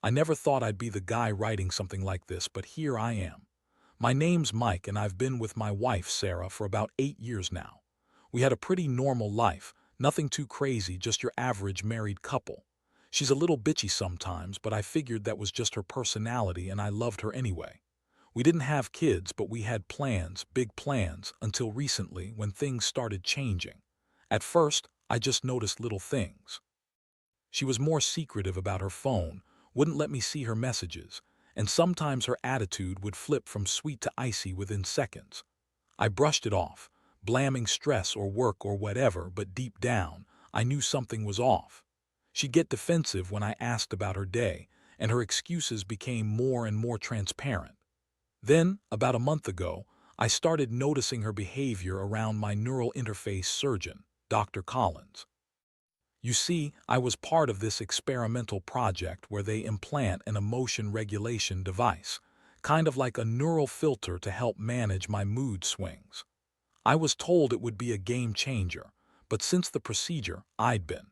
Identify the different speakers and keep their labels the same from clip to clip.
Speaker 1: I never thought I'd be the guy writing something like this, but here I am. My name's Mike, and I've been with my wife, Sarah, for about 8 years now. We had a pretty normal life, nothing too crazy, just your average married couple. She's a little bitchy sometimes, but I figured that was just her personality and I loved her anyway. We didn't have kids, but we had plans, big plans, until recently when things started changing. At first, I just noticed little things. She was more secretive about her phone, wouldn't let me see her messages, and sometimes her attitude would flip from sweet to icy within seconds. I brushed it off, blaming stress or work or whatever, but deep down, I knew something was off. She'd get defensive when I asked about her day, and her excuses became more and more transparent. Then, about a month ago, I started noticing her behavior around my neural interface surgeon, Dr. Collins. You see, I was part of this experimental project where they implant an emotion regulation device, kind of like a neural filter to help manage my mood swings. I was told it would be a game changer, but since the procedure, I'd been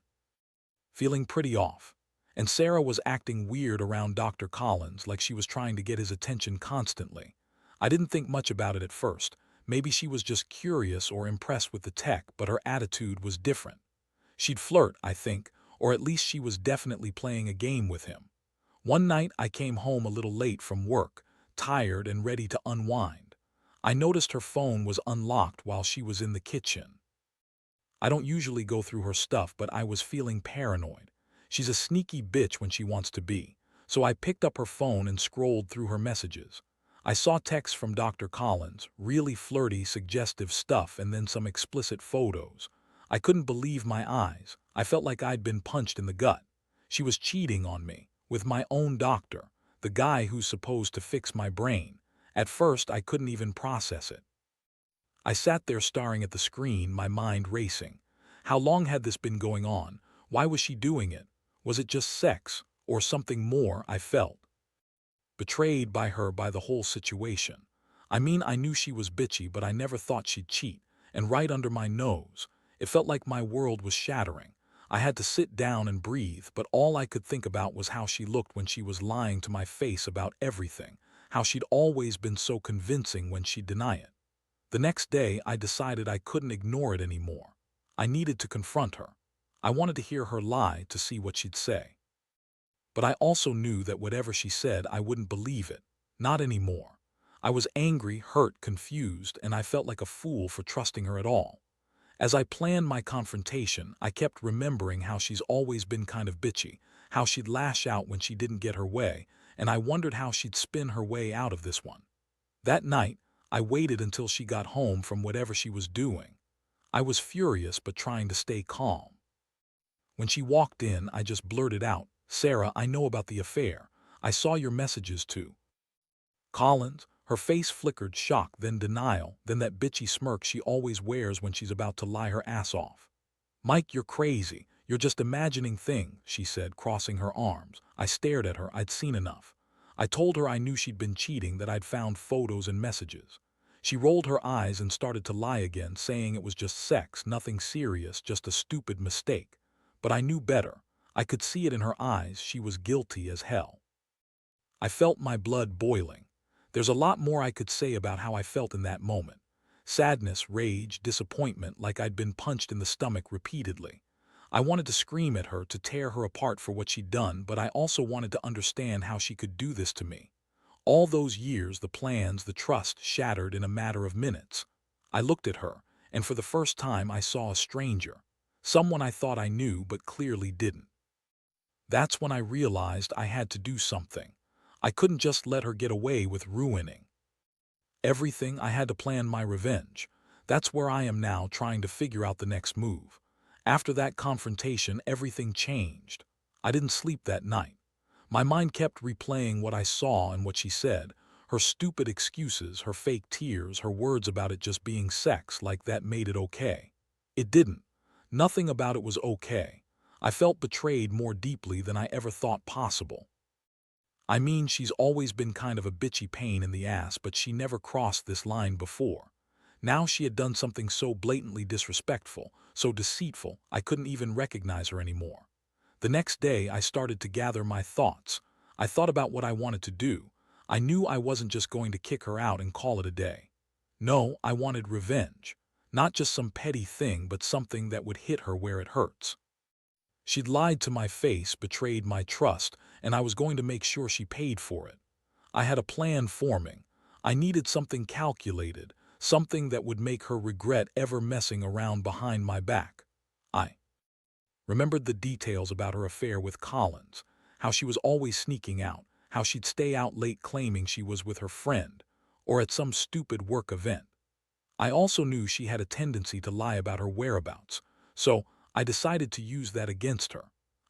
Speaker 1: feeling pretty off. And Sarah was acting weird around Dr. Collins, like she was trying to get his attention constantly. I didn't think much about it at first. Maybe she was just curious or impressed with the tech, but her attitude was different. She'd flirt, I think, or at least she was definitely playing a game with him. One night I came home a little late from work, tired and ready to unwind. I noticed her phone was unlocked while she was in the kitchen. I don't usually go through her stuff, but I was feeling paranoid. She's a sneaky bitch when she wants to be, so I picked up her phone and scrolled through her messages. I saw texts from Dr. Collins, really flirty, suggestive stuff, and then some explicit photos. I couldn't believe my eyes. I felt like I'd been punched in the gut. She was cheating on me, with my own doctor, the guy who's supposed to fix my brain. At first, I couldn't even process it. I sat there staring at the screen, my mind racing. How long had this been going on? Why was she doing it? Was it just sex, or something more? I felt betrayed by her, by the whole situation. I mean, I knew she was bitchy, but I never thought she'd cheat. And right under my nose, it felt like my world was shattering. I had to sit down and breathe, but all I could think about was how she looked when she was lying to my face about everything, how she'd always been so convincing when she'd deny it. The next day, I decided I couldn't ignore it anymore. I needed to confront her. I wanted to hear her lie, to see what she'd say. But I also knew that whatever she said, I wouldn't believe it. Not anymore. I was angry, hurt, confused, and I felt like a fool for trusting her at all. As I planned my confrontation, I kept remembering how she's always been kind of bitchy, how she'd lash out when she didn't get her way, and I wondered how she'd spin her way out of this one. That night, I waited until she got home from whatever she was doing. I was furious but trying to stay calm. When she walked in, I just blurted out, "Sarah, I know about the affair. I saw your messages too." Collins, her face flickered shock, then denial, then that bitchy smirk she always wears when she's about to lie her ass off. "Mike, you're crazy. You're just imagining things," she said, crossing her arms. I stared at her. I'd seen enough. I told her I knew she'd been cheating, that I'd found photos and messages. She rolled her eyes and started to lie again, saying it was just sex, nothing serious, just a stupid mistake. But I knew better. I could see it in her eyes. She was guilty as hell. I felt my blood boiling. There's a lot more I could say about how I felt in that moment. Sadness, rage, disappointment, like I'd been punched in the stomach repeatedly. I wanted to scream at her, to tear her apart for what she'd done, but I also wanted to understand how she could do this to me. All those years, the plans, the trust, shattered in a matter of minutes. I looked at her, and for the first time I saw a stranger. Someone I thought I knew, but clearly didn't. That's when I realized I had to do something. I couldn't just let her get away with ruining everything. I had to plan my revenge. That's where I am now, trying to figure out the next move. After that confrontation, everything changed. I didn't sleep that night. My mind kept replaying what I saw and what she said, her stupid excuses, her fake tears, her words about it just being sex, like that made it okay. It didn't. Nothing about it was okay. I felt betrayed more deeply than I ever thought possible. I mean, she's always been kind of a bitchy pain in the ass, but she never crossed this line before. Now she had done something so blatantly disrespectful, so deceitful, I couldn't even recognize her anymore. The next day, I started to gather my thoughts. I thought about what I wanted to do. I knew I wasn't just going to kick her out and call it a day. No, I wanted revenge. Not just some petty thing, but something that would hit her where it hurts. She'd lied to my face, betrayed my trust, and I was going to make sure she paid for it. I had a plan forming. I needed something calculated, something that would make her regret ever messing around behind my back. I remembered the details about her affair with Collins, how she was always sneaking out, how she'd stay out late claiming she was with her friend, or at some stupid work event. I also knew she had a tendency to lie about her whereabouts, so I decided to use that against her.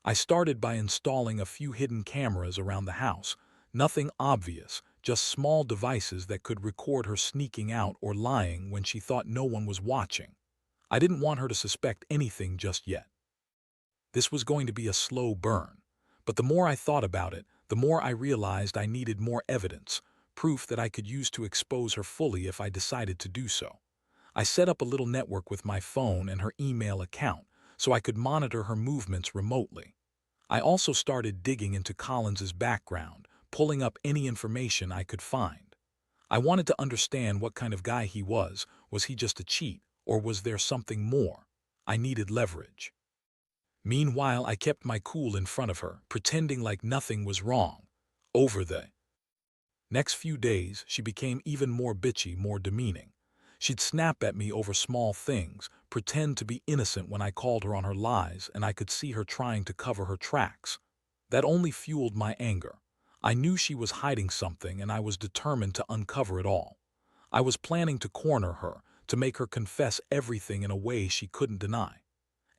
Speaker 1: I started by installing a few hidden cameras around the house, nothing obvious, just small devices that could record her sneaking out or lying when she thought no one was watching. I didn't want her to suspect anything just yet. This was going to be a slow burn, but the more I thought about it, the more I realized I needed more evidence, proof that I could use to expose her fully if I decided to do so. I set up a little network with my phone and her email account so I could monitor her movements remotely. I also started digging into Collins's background, pulling up any information I could find. I wanted to understand what kind of guy he was. Was he just a cheat, or was there something more? I needed leverage. Meanwhile, I kept my cool in front of her, pretending like nothing was wrong. Over the next few days, she became even more bitchy, more demeaning. She'd snap at me over small things, pretend to be innocent when I called her on her lies, and I could see her trying to cover her tracks. That only fueled my anger. I knew she was hiding something, and I was determined to uncover it all. I was planning to corner her, to make her confess everything in a way she couldn't deny.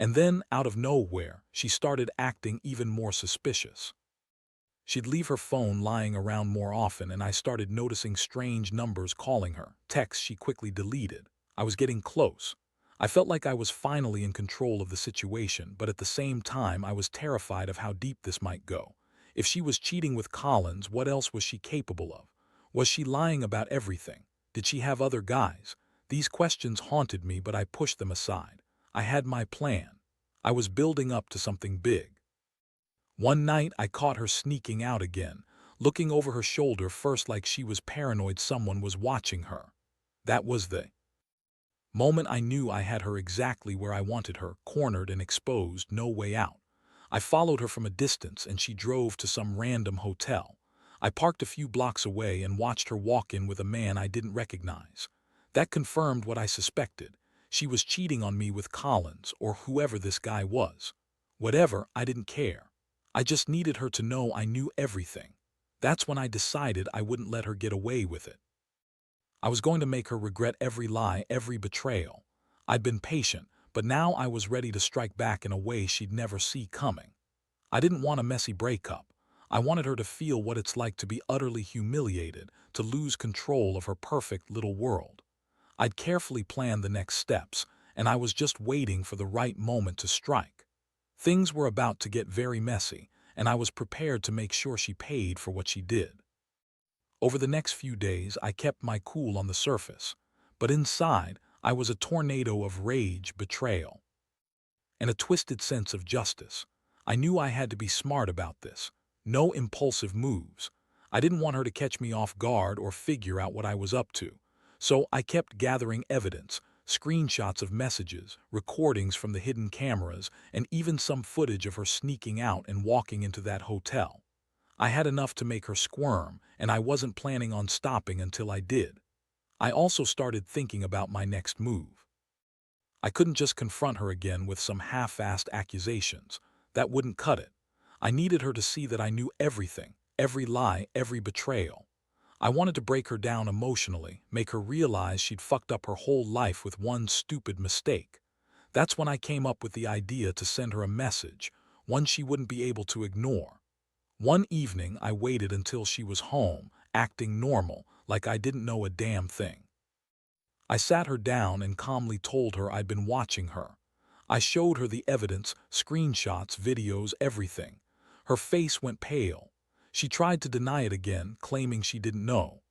Speaker 1: And then, out of nowhere, she started acting even more suspicious. She'd leave her phone lying around more often, and I started noticing strange numbers calling her, texts she quickly deleted. I was getting close. I felt like I was finally in control of the situation, but at the same time I was terrified of how deep this might go. If she was cheating with Collins, what else was she capable of? Was she lying about everything? Did she have other guys? These questions haunted me, but I pushed them aside. I had my plan. I was building up to something big. One night I caught her sneaking out again, looking over her shoulder first like she was paranoid someone was watching her. That was the moment I knew I had her exactly where I wanted her, cornered and exposed, no way out. I followed her from a distance and she drove to some random hotel. I parked a few blocks away and watched her walk in with a man I didn't recognize. That confirmed what I suspected. She was cheating on me with Collins, or whoever this guy was. Whatever, I didn't care. I just needed her to know I knew everything. That's when I decided I wouldn't let her get away with it. I was going to make her regret every lie, every betrayal. I'd been patient, but now I was ready to strike back in a way she'd never see coming. I didn't want a messy breakup. I wanted her to feel what it's like to be utterly humiliated, to lose control of her perfect little world. I'd carefully planned the next steps, and I was just waiting for the right moment to strike. Things were about to get very messy, and I was prepared to make sure she paid for what she did. Over the next few days, I kept my cool on the surface, but inside, I was a tornado of rage, betrayal, and a twisted sense of justice. I knew I had to be smart about this. No impulsive moves. I didn't want her to catch me off guard or figure out what I was up to. So I kept gathering evidence, screenshots of messages, recordings from the hidden cameras, and even some footage of her sneaking out and walking into that hotel. I had enough to make her squirm, and I wasn't planning on stopping until I did. I also started thinking about my next move. I couldn't just confront her again with some half-assed accusations. That wouldn't cut it. I needed her to see that I knew everything, every lie, every betrayal. I wanted to break her down emotionally, make her realize she'd fucked up her whole life with one stupid mistake. That's when I came up with the idea to send her a message, one she wouldn't be able to ignore. One evening, I waited until she was home, acting normal, like I didn't know a damn thing. I sat her down and calmly told her I'd been watching her. I showed her the evidence, screenshots, videos, everything. Her face went pale. She tried to deny it again, claiming she didn't know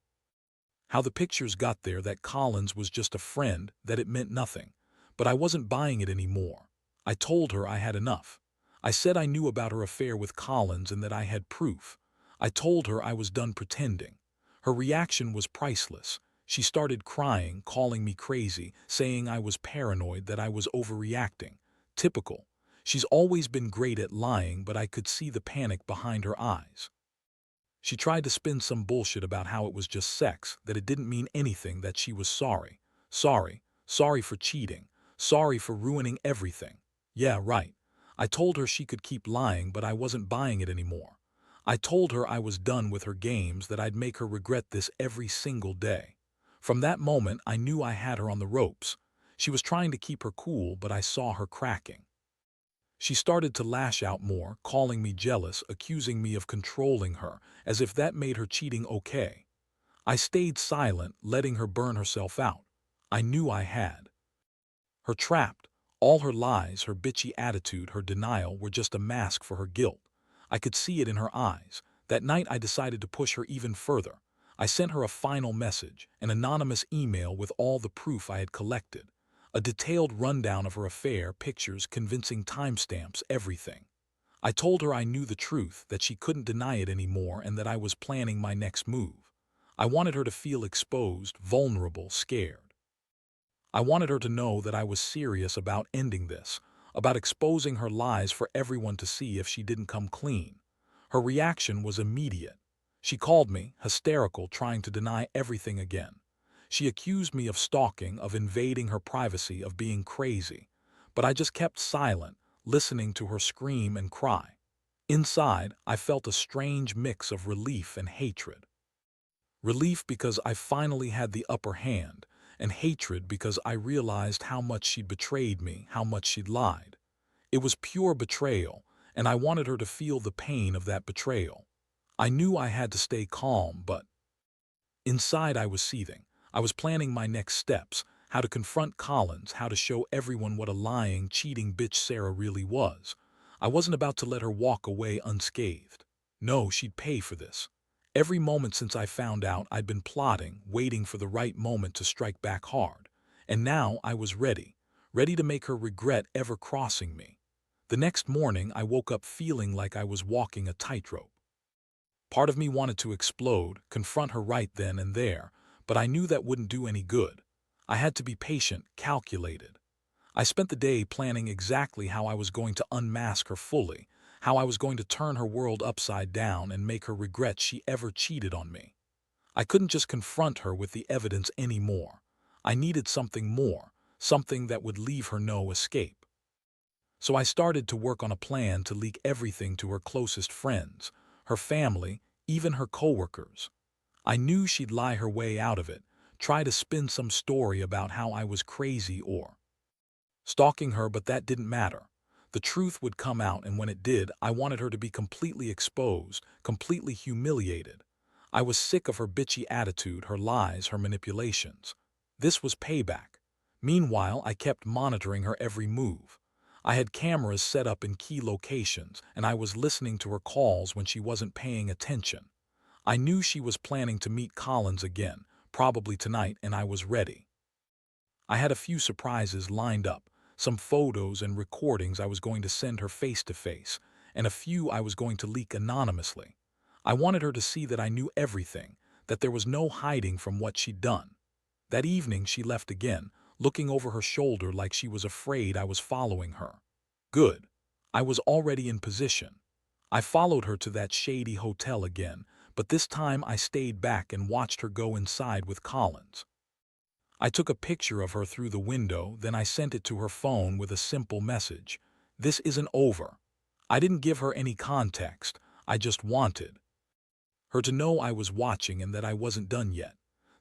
Speaker 1: how the pictures got there, that Collins was just a friend, that it meant nothing. But I wasn't buying it anymore. I told her I had enough. I said I knew about her affair with Collins and that I had proof. I told her I was done pretending. Her reaction was priceless. She started crying, calling me crazy, saying I was paranoid, that I was overreacting. Typical. She's always been great at lying, but I could see the panic behind her eyes. She tried to spin some bullshit about how it was just sex, that it didn't mean anything, that she was sorry. Sorry for cheating. Sorry for ruining everything. Yeah, right. I told her she could keep lying, but I wasn't buying it anymore. I told her I was done with her games, that I'd make her regret this every single day. From that moment, I knew I had her on the ropes. She was trying to keep her cool, but I saw her cracking. She started to lash out more, calling me jealous, accusing me of controlling her, as if that made her cheating okay. I stayed silent, letting her burn herself out. I knew I had her trapped. All her lies, her bitchy attitude, her denial were just a mask for her guilt. I could see it in her eyes. That night I decided to push her even further. I sent her a final message, an anonymous email with all the proof I had collected. A detailed rundown of her affair, pictures, convincing timestamps, everything. I told her I knew the truth, that she couldn't deny it anymore, and that I was planning my next move. I wanted her to feel exposed, vulnerable, scared. I wanted her to know that I was serious about ending this, about exposing her lies for everyone to see if she didn't come clean. Her reaction was immediate. She called me, hysterical, trying to deny everything again. She accused me of stalking, of invading her privacy, of being crazy. But I just kept silent, listening to her scream and cry. Inside, I felt a strange mix of relief and hatred. Relief because I finally had the upper hand, and hatred because I realized how much she'd betrayed me, how much she'd lied. It was pure betrayal, and I wanted her to feel the pain of that betrayal. I knew I had to stay calm, but inside I was seething. I was planning my next steps, how to confront Collins, how to show everyone what a lying, cheating bitch Sarah really was. I wasn't about to let her walk away unscathed. No, she'd pay for this. Every moment since I found out, I'd been plotting, waiting for the right moment to strike back hard. And now I was ready, ready to make her regret ever crossing me. The next morning, I woke up feeling like I was walking a tightrope. Part of me wanted to explode, confront her right then and there, but I knew that wouldn't do any good. I had to be patient, calculated. I spent the day planning exactly how I was going to unmask her fully, how I was going to turn her world upside down and make her regret she ever cheated on me. I couldn't just confront her with the evidence anymore. I needed something more, something that would leave her no escape. So I started to work on a plan to leak everything to her closest friends, her family, even her coworkers. I knew she'd lie her way out of it, try to spin some story about how I was crazy or stalking her, but that didn't matter. The truth would come out, and when it did, I wanted her to be completely exposed, completely humiliated. I was sick of her bitchy attitude, her lies, her manipulations. This was payback. Meanwhile, I kept monitoring her every move. I had cameras set up in key locations, and I was listening to her calls when she wasn't paying attention. I knew she was planning to meet Collins again, probably tonight, and I was ready. I had a few surprises lined up, some photos and recordings I was going to send her face to face, and a few I was going to leak anonymously. I wanted her to see that I knew everything, that there was no hiding from what she'd done. That evening she left again, looking over her shoulder like she was afraid I was following her. Good. I was already in position. I followed her to that shady hotel again, but this time I stayed back and watched her go inside with Collins. I took a picture of her through the window, then I sent it to her phone with a simple message. This isn't over. I didn't give her any context. I just wanted her to know I was watching and that I wasn't done yet.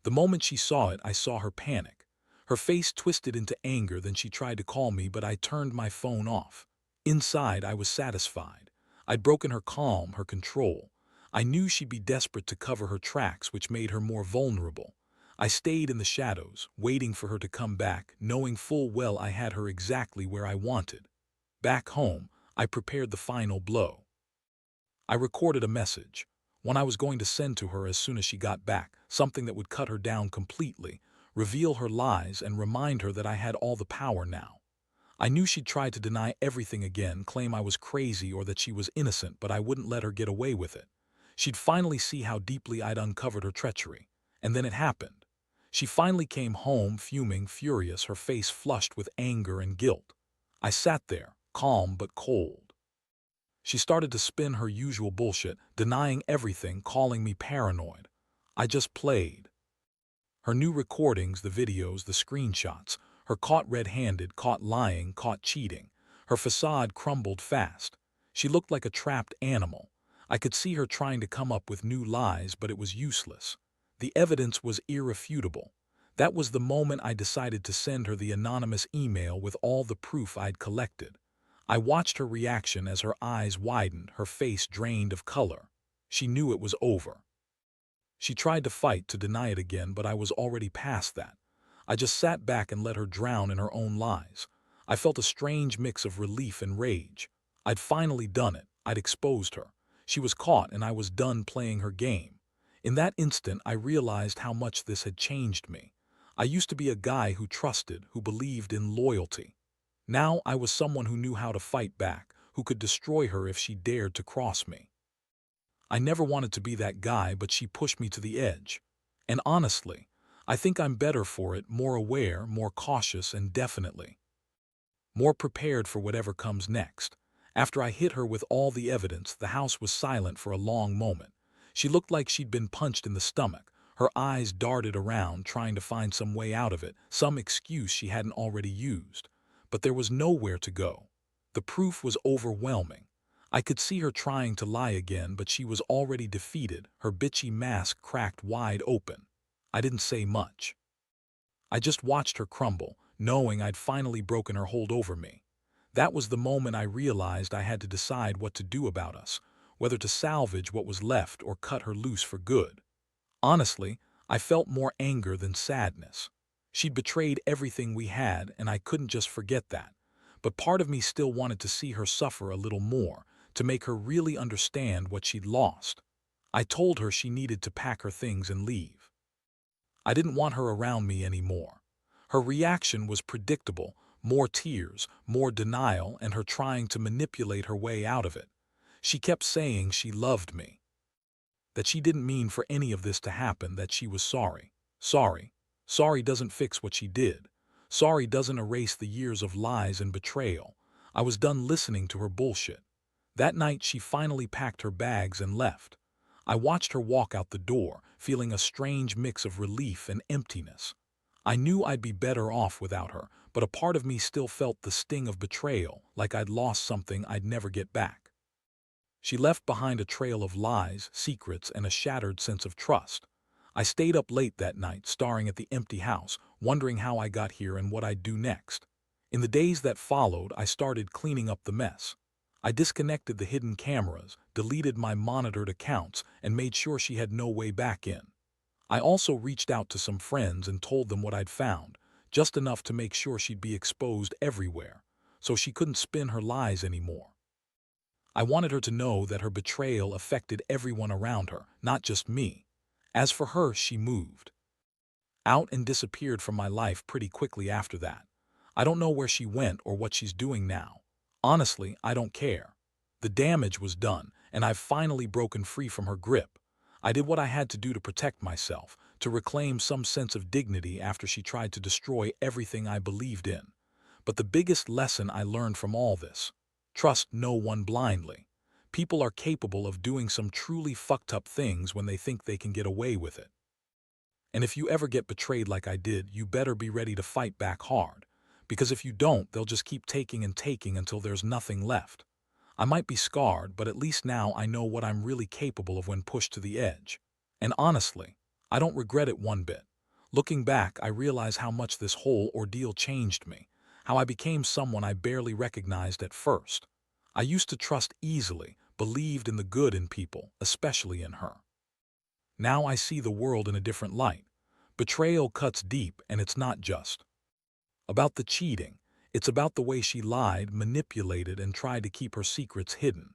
Speaker 1: The moment she saw it, I saw her panic. Her face twisted into anger, then she tried to call me, but I turned my phone off. Inside, I was satisfied. I'd broken her calm, her control. I knew she'd be desperate to cover her tracks, which made her more vulnerable. I stayed in the shadows, waiting for her to come back, knowing full well I had her exactly where I wanted. Back home, I prepared the final blow. I recorded a message, one I was going to send to her as soon as she got back, something that would cut her down completely, reveal her lies, and remind her that I had all the power now. I knew she'd try to deny everything again, claim I was crazy or that she was innocent, but I wouldn't let her get away with it. She'd finally see how deeply I'd uncovered her treachery. And then it happened. She finally came home fuming, furious, her face flushed with anger and guilt. I sat there, calm but cold. She started to spin her usual bullshit, denying everything, calling me paranoid. I just played. Her new recordings, the videos, the screenshots, her caught red-handed, caught lying, caught cheating. Her facade crumbled fast. She looked like a trapped animal. I could see her trying to come up with new lies, but it was useless. The evidence was irrefutable. That was the moment I decided to send her the anonymous email with all the proof I'd collected. I watched her reaction as her eyes widened, her face drained of color. She knew it was over. She tried to fight, to deny it again, but I was already past that. I just sat back and let her drown in her own lies. I felt a strange mix of relief and rage. I'd finally done it. I'd exposed her. She was caught and I was done playing her game. In that instant, I realized how much this had changed me. I used to be a guy who trusted, who believed in loyalty. Now I was someone who knew how to fight back, who could destroy her if she dared to cross me. I never wanted to be that guy, but she pushed me to the edge. And honestly, I think I'm better for it, more aware, more cautious, and definitely more prepared for whatever comes next. After I hit her with all the evidence, the house was silent for a long moment. She looked like she'd been punched in the stomach. Her eyes darted around, trying to find some way out of it, some excuse she hadn't already used. But there was nowhere to go. The proof was overwhelming. I could see her trying to lie again, but she was already defeated, her bitchy mask cracked wide open. I didn't say much. I just watched her crumble, knowing I'd finally broken her hold over me. That was the moment I realized I had to decide what to do about us, whether to salvage what was left or cut her loose for good. Honestly, I felt more anger than sadness. She'd betrayed everything we had, and I couldn't just forget that. But part of me still wanted to see her suffer a little more, to make her really understand what she'd lost. I told her she needed to pack her things and leave. I didn't want her around me anymore. Her reaction was predictable, more tears, more denial, and her trying to manipulate her way out of it. She kept saying she loved me, that she didn't mean for any of this to happen, that she was sorry. Sorry. Sorry doesn't fix what she did. Sorry doesn't erase the years of lies and betrayal. I was done listening to her bullshit. That night she finally packed her bags and left. I watched her walk out the door, feeling a strange mix of relief and emptiness. I knew I'd be better off without her, but a part of me still felt the sting of betrayal, like I'd lost something I'd never get back. She left behind a trail of lies, secrets, and a shattered sense of trust. I stayed up late that night, staring at the empty house, wondering how I got here and what I'd do next. In the days that followed, I started cleaning up the mess. I disconnected the hidden cameras, deleted my monitored accounts, and made sure she had no way back in. I also reached out to some friends and told them what I'd found, just enough to make sure she'd be exposed everywhere, so she couldn't spin her lies anymore. I wanted her to know that her betrayal affected everyone around her, not just me. As for her, she moved out and disappeared from my life pretty quickly after that. I don't know where she went or what she's doing now. Honestly, I don't care. The damage was done, and I've finally broken free from her grip. I did what I had to do to protect myself, to reclaim some sense of dignity after she tried to destroy everything I believed in. But the biggest lesson I learned from all this: trust no one blindly. People are capable of doing some truly fucked up things when they think they can get away with it. And if you ever get betrayed like I did, you better be ready to fight back hard. Because if you don't, they'll just keep taking and taking until there's nothing left. I might be scarred, but at least now I know what I'm really capable of when pushed to the edge. And honestly, I don't regret it one bit. Looking back, I realize how much this whole ordeal changed me, how I became someone I barely recognized at first. I used to trust easily, believed in the good in people, especially in her. Now I see the world in a different light. Betrayal cuts deep, and it's not just about the cheating. It's about the way she lied, manipulated, and tried to keep her secrets hidden.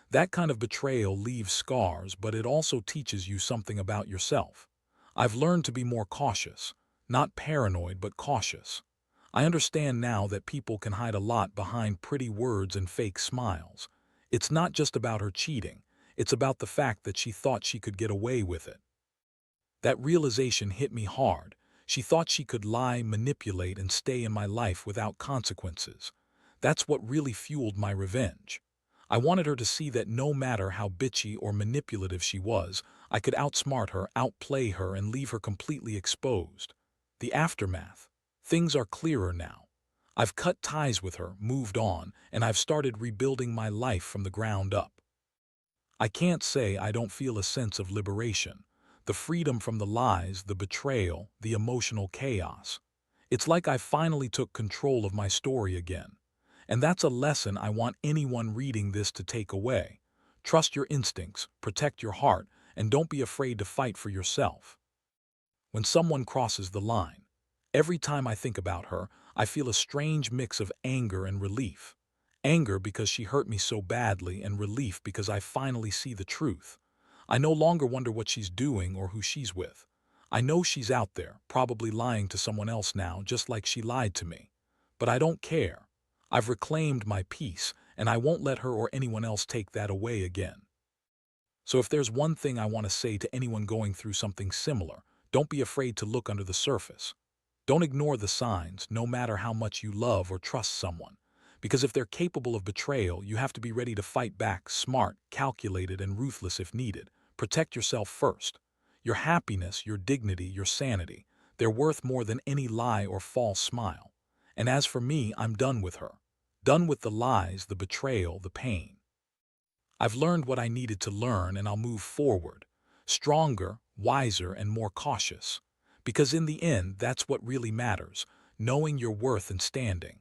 Speaker 1: That kind of betrayal leaves scars, but it also teaches you something about yourself. I've learned to be more cautious, not paranoid, but cautious. I understand now that people can hide a lot behind pretty words and fake smiles. It's not just about her cheating. It's about the fact that she thought she could get away with it. That realization hit me hard. She thought she could lie, manipulate, and stay in my life without consequences. That's what really fueled my revenge. I wanted her to see that no matter how bitchy or manipulative she was, I could outsmart her, outplay her, and leave her completely exposed. The aftermath. Things are clearer now. I've cut ties with her, moved on, and I've started rebuilding my life from the ground up. I can't say I don't feel a sense of liberation. The freedom from the lies, the betrayal, the emotional chaos. It's like I finally took control of my story again. And that's a lesson I want anyone reading this to take away. Trust your instincts, protect your heart, and don't be afraid to fight for yourself. When someone crosses the line, every time I think about her, I feel a strange mix of anger and relief. Anger because she hurt me so badly, and relief because I finally see the truth. I no longer wonder what she's doing or who she's with. I know she's out there, probably lying to someone else now, just like she lied to me. But I don't care. I've reclaimed my peace, and I won't let her or anyone else take that away again. So if there's one thing I want to say to anyone going through something similar, don't be afraid to look under the surface. Don't ignore the signs, no matter how much you love or trust someone. Because if they're capable of betrayal, you have to be ready to fight back, smart, calculated, and ruthless if needed. Protect yourself first. Your happiness, your dignity, your sanity, they're worth more than any lie or false smile. And as for me, I'm done with her. Done with the lies, the betrayal, the pain. I've learned what I needed to learn, and I'll move forward. Stronger, wiser, and more cautious. Because in the end, that's what really matters, knowing your worth and standing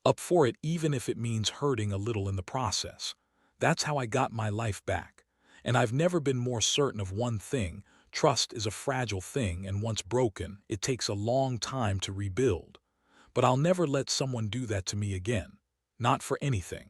Speaker 1: up for it, even if it means hurting a little in the process. That's how I got my life back. And I've never been more certain of one thing: trust is a fragile thing, and once broken, it takes a long time to rebuild. But I'll never let someone do that to me again. Not for anything.